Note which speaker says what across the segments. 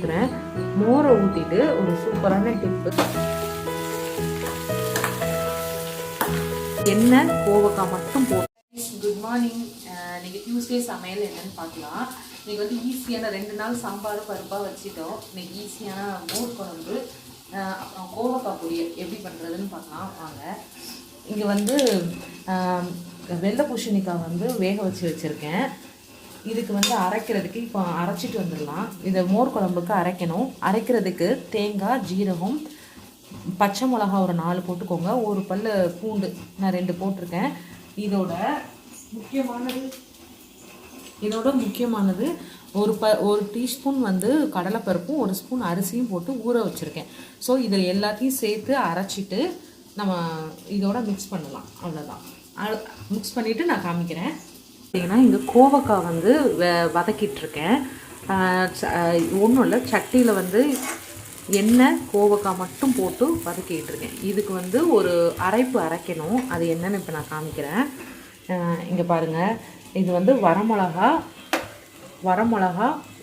Speaker 1: மோரை ஊற்றிட்டு ஒரு சூப்பரான டிப்பு, எண்ணெய் கோவக்காய் மட்டும் போட்டு. Good morning. இன்னைக்கு டியூஸ்டே சமையல் என்னன்னு பார்க்கலாம். இன்னைக்கு வந்து ஈஸியான 2 நாள் சாம்பார் பருப்பாக வச்சுட்டோம். இன்னைக்கு ஈஸியான மோர் குழம்பு அப்புறம் கோவக்காய் பொரியல் எப்படி பண்ணுறதுன்னு பார்க்கலாம் வாங்க. இங்கே வந்து வெள்ளை பூசணிக்காய் வந்து வேக வச்சுருக்கேன். இதுக்கு வந்து அரைக்கிறதுக்கு இப்போ அரைச்சிட்டு வந்துடலாம். இதை மோர் குழம்புக்கு அரைக்கணும். அரைக்கிறதுக்கு தேங்காய், ஜீரகம், பச்சை மிளகா ஒரு 4 போட்டுக்கோங்க. ஒரு பல்லு பூண்டு நான் 2 போட்டிருக்கேன். இதோட முக்கியமானது ஒரு டீஸ்பூன் வந்து கடலைப்பருப்பும் 1 ஸ்பூன் அரிசியும் போட்டு ஊற வச்சுருக்கேன். ஸோ இதில் எல்லாத்தையும் சேர்த்து அரைச்சிட்டு நம்ம இதோட மிக்ஸ் பண்ணலாம். அவ்வளோதான். மிக்ஸ் பண்ணிவிட்டு நான் காமிக்கிறேன். பார்த்தீங்கன்னா இங்கே கோவக்காய் வந்து வதக்கிட்டுருக்கேன். ஒன்றும் இல்லை, சட்டியில் வந்து எண்ணெய் கோவக்காய் மட்டும் போட்டு வதக்கிட்டு இருக்கேன். இதுக்கு வந்து ஒரு அரைப்பு அரைக்கணும். அது என்னன்னு இப்போ நான் காமிக்கிறேன். இங்கே பாருங்கள், இது வந்து வரமிளகா,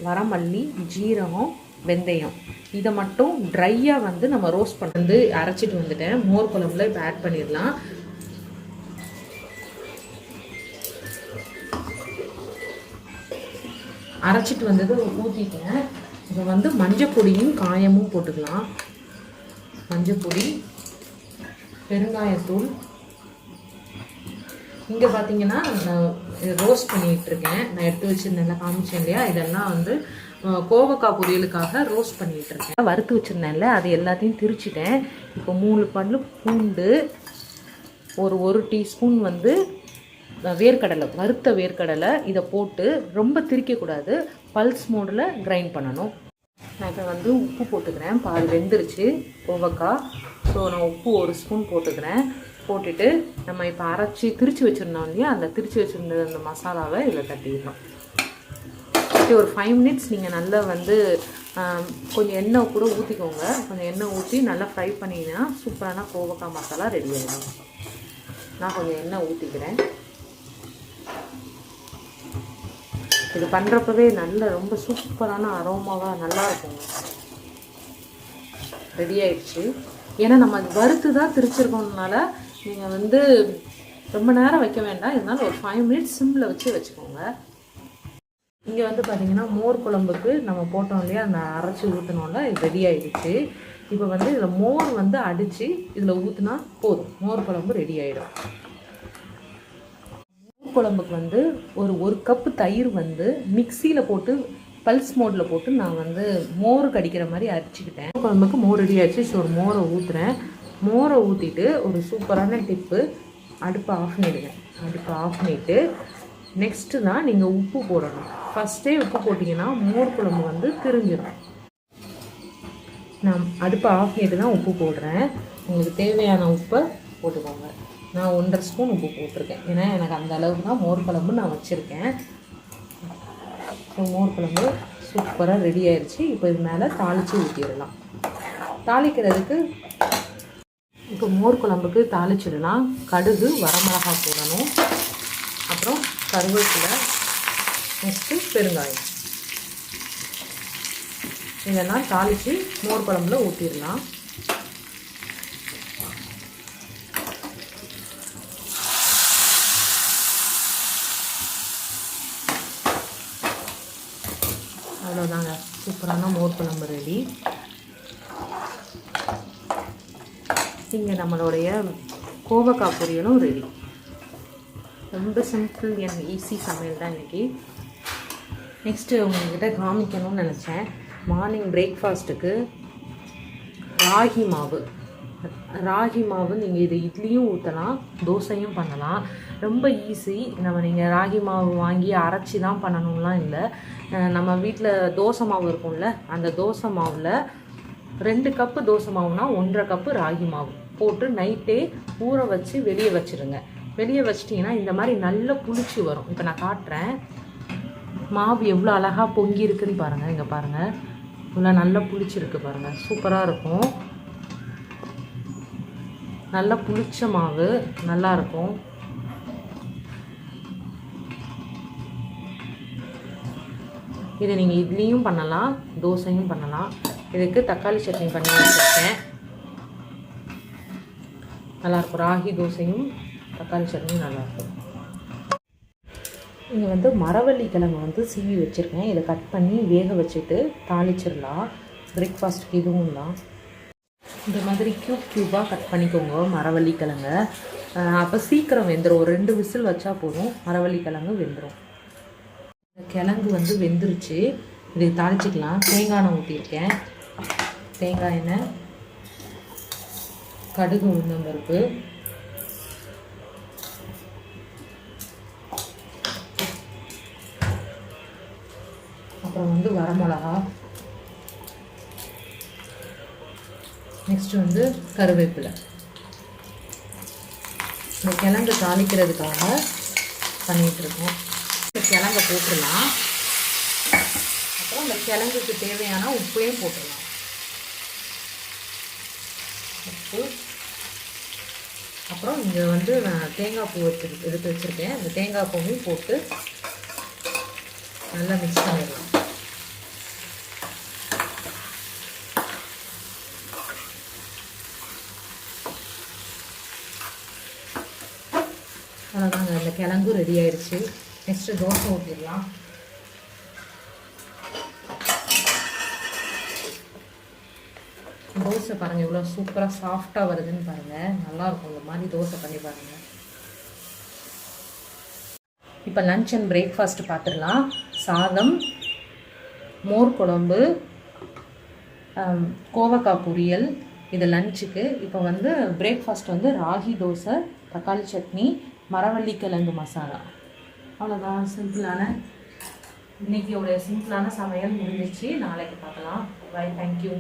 Speaker 1: வரமல்லி, ஜீரகம், வெந்தயம் இதை மட்டும் ட்ரையாக வந்து நம்ம ரோஸ்ட் பண்ணி அரைச்சிட்டு வந்துட்டேன். மோர் குழம்புல இப்போ ஆட் பண்ணிடலாம். அரைச்சிட்டு வந்தது ஊற்றிட்டேன். இப்போ வந்து மஞ்சள் பொடியும் காயமும் போட்டுக்கலாம். மஞ்சள் பொடி, பெருங்காயத்தூள். இங்கே பார்த்தீங்கன்னா நான் ரோஸ்ட் பண்ணிகிட்ருக்கேன். நான் எடுத்து வச்சுருந்தேன், காமிச்சேன் இல்லையா? இதெல்லாம் வந்து கோவக்காய் பொரியலுக்காக ரோஸ்ட் பண்ணிகிட்ருக்கேன். வறுத்து வச்சுருந்தேன்ல, அது எல்லாத்தையும் திரிச்சிட்டேன். இப்போ 3 பல்லு பூண்டு, ஒரு டீஸ்பூன் வந்து வேர்க்கடலை, வறுத்த வேர்க்கடலை, இதை போட்டு ரொம்ப திரிக்கக்கூடாது, பல்ஸ் மோடில் கிரைண்ட் பண்ணணும். நான் இப்போ வந்து உப்பு போட்டுக்கிறேன். பாதி வெந்துருச்சு கோவக்காய். ஸோ நான் உப்பு 1 ஸ்பூன் போட்டுக்கிறேன். போட்டுட்டு நம்ம இப்போ அரைச்சி திரிச்சு வச்சுருந்தோம் இல்லையா, அந்த திரிச்சு வச்சுருந்த அந்த மசாலாவை இதில் தட்டிடணும். ஒரு 5 மினிட்ஸ் நீங்கள் நல்லா வந்து கொஞ்சம் எண்ணெய் கூட ஊற்றிக்கோங்க. கொஞ்சம் எண்ணெய் ஊற்றி நல்லா ஃப்ரை பண்ணிங்கன்னா சூப்பரான கோவக்காய் மசாலா ரெடி ஆகிடும். நான் கொஞ்சம் எண்ணெய் ஊற்றிக்கிறேன். இது பண்ணுறப்பவே நல்ல ரொம்ப சூப்பரான அரோமாவாக நல்லா இருக்குங்க. ரெடி ஆயிடுச்சு. ஏன்னா நம்ம அது வறுத்து தான் திரிச்சிருக்கோம்னால நீங்கள் வந்து ரொம்ப நேரம் வைக்க வேண்டாம். இருந்தாலும் ஒரு 5 மினிட்ஸ் சிம்மில் வச்சுக்கோங்க. இங்கே வந்து பார்த்திங்கன்னா மோர் குழம்புக்கு நம்ம போட்டோம் இல்லையா, அந்த அரைச்சி ஊற்றினோம்ல, இது ரெடி ஆகிடுச்சு. இப்போ வந்து இதில் மோர் வந்து அடித்து இதில் ஊற்றினா போதும், மோர் குழம்பு ரெடி ஆகிடும். குழம்புக்கு வந்து ஒரு கப்பு தயிர் வந்து மிக்சியில் போட்டு பல்ஸ் மோடில் போட்டு நான் வந்து மோர் கடிக்கிற மாதிரி அரைச்சிக்கிட்டேன். குழம்புக்கு மோர் ரெடி ஆகிடுச்சு. ஸோ ஒரு மோரை ஊற்றுறேன். மோரை ஊற்றிட்டு ஒரு சூப்பரான டிப்பு, அடுப்பை ஆஃப் பண்ணிடுங்க. அடுப்பை ஆஃப் பண்ணிவிட்டு நெக்ஸ்ட்டு தான் நீங்கள் உப்பு போடணும். ஃபஸ்ட்டே உப்பு போட்டிங்கன்னா மோர் குழம்பு வந்து திரிஞ்சிடும். நான் அடுப்பை ஆஃப் பண்ணிட்டு தான் உப்பு போடுறேன். உங்களுக்கு தேவையான உப்பை போட்டுக்கோங்க. நான் 1.5 ஸ்பூன் உப்பு போட்டிருக்கேன். ஏன்னா எனக்கு அந்த அளவுக்கு தான் மோர் குழம்பு நான் வச்சுருக்கேன். ஸோ மோர் குழம்பு சூப்பராக ரெடி ஆயிடுச்சு. இப்போ இது மேலே தாளித்து ஊற்றிடலாம். தாளிக்கிறதுக்கு இப்போ மோர் குழம்புக்கு தாளிச்சிடலாம். கடுகு, வரமிளகாய் போடணும். அப்புறம் கருவேப்பிலை, நெக்ஸ்ட்டு பெருங்காயம். இதெல்லாம் தாளித்து மோர் குழம்புல ஊற்றிடலாம். அவ்வளோதாங்க, சூப்பரான மோர் குழம்பு ரெடி. இங்கே நம்மளுடைய கோவக்காய் பொரியலும் ரெடி. ரொம்ப சிம்பிள் அண்ட் ஈஸி சமையல் தான் இன்றைக்கி. நெக்ஸ்ட்டு உங்கள்கிட்ட காமிக்கணும்னு நினச்சேன். மார்னிங் பிரேக்ஃபாஸ்ட்டுக்கு ராகி மாவு நீங்கள் இது இட்லியும் ஊற்றலாம், தோசையும் பண்ணலாம். ரொம்ப ஈஸி. நீங்கள் ராகி மாவு வாங்கி அரைச்சி தான் பண்ணணும்லாம் இல்லை. நம்ம வீட்டில் தோசை மாவு இருக்கும்ல, அந்த தோசை மாவில் 2 கப்பு தோசை மாவுனா 1.5 கப்பு ராகி மாவு போட்டு நைட்டே ஊற வச்சு வெளியே வச்சுருங்க. வெளியே வச்சிட்டிங்கன்னா இந்த மாதிரி நல்லா புளிச்சு வரும். இப்போ நான் காட்டுறேன். மாவு எவ்வளோ அழகாக பொங்கி இருக்குன்னு பாருங்கள். இங்கே பாருங்கள், இவ்வளோ நல்லா புளிச்சிருக்கு பாருங்கள். சூப்பராக இருக்கும். நல்லா புளிச்ச மாவு நல்லாயிருக்கும். இதை நீங்கள் இட்லியும் பண்ணலாம், தோசையும் பண்ணலாம். இதுக்கு தக்காளி சட்னி பண்ணி வச்சுருக்கேன், நல்லாயிருக்கும். ராகி தோசையும் தக்காளி சட்னியும் நல்லாயிருக்கும். இங்கே வந்து மரவள்ளி கிழங்கு வந்து சீவி வச்சுருக்கேன். இதை கட் பண்ணி வேக வச்சுட்டு தாளிச்சிடலாம். பிரேக்ஃபாஸ்ட்டுக்கு இதுவும் தான். இந்த மாதிரி க்யூபாக கட் பண்ணிக்கோங்க மரவள்ளி கிழங்க. அப்போ சீக்கிரம் வெந்துடும். ஒரு 2 விசில் வச்சா போதும், மரவள்ளி கிழங்கு வெந்துடும். கிழங்கு வந்து வெந்துருச்சு. இதை தாளிச்சிக்கலாம். தேங்காய் எண்ணெய் ஊற்றிருக்கேன். தேங்காய் எண்ணெய், கடுகு, உளுந்தம்பருப்பு, அப்புறம் வந்து வரமிளகா, நெக்ஸ்ட்டு வந்து கருவேப்பிலை. இந்த கிழங்கு தாளிக்கிறதுக்காக பண்ணிகிட்ருக்கோம். இந்த கிழங்கை போட்டுடலாம். அப்புறம் இந்த கிழங்குக்கு தேவையான உப்பையும் போட்டுடலாம். உப்பு, அப்புறம் இங்கே வந்து நான் தேங்காய் பூ எடுத்து வச்சுருக்கேன். அந்த தேங்காய் பூவையும் போட்டு நல்லா மிக்ஸ் பண்ணிடலாம். அவ்வளோதாங்க, இந்த கிழங்கும் ரெடி ஆயிடுச்சு. நெக்ஸ்ட்டு தோசை ஊற்றிடலாம். தோசை பாருங்கள் இவ்வளோ சூப்பராக சாஃப்டாக வருதுன்னு பாருங்கள். நல்லாயிருக்கும். இந்த மாதிரி தோசை பண்ணி பாருங்கள். இப்போ லன்ச் அண்ட் பிரேக்ஃபாஸ்ட் பார்த்துடலாம். சாதம், மோர் குழம்பு, கோவக்காய் பொரியல், இது லஞ்சுக்கு. இப்போ வந்து பிரேக்ஃபாஸ்ட் வந்து ராகி தோசை, தக்காளி சட்னி, மரவள்ளி கிழங்கு மசாலா. அவ்வளோதான், சிம்பிளான இன்றைக்கி ஒரு சிம்பிளான சமையல் முடிஞ்சிச்சு. நாளைக்கு பார்க்கலாம். Bye, thank you.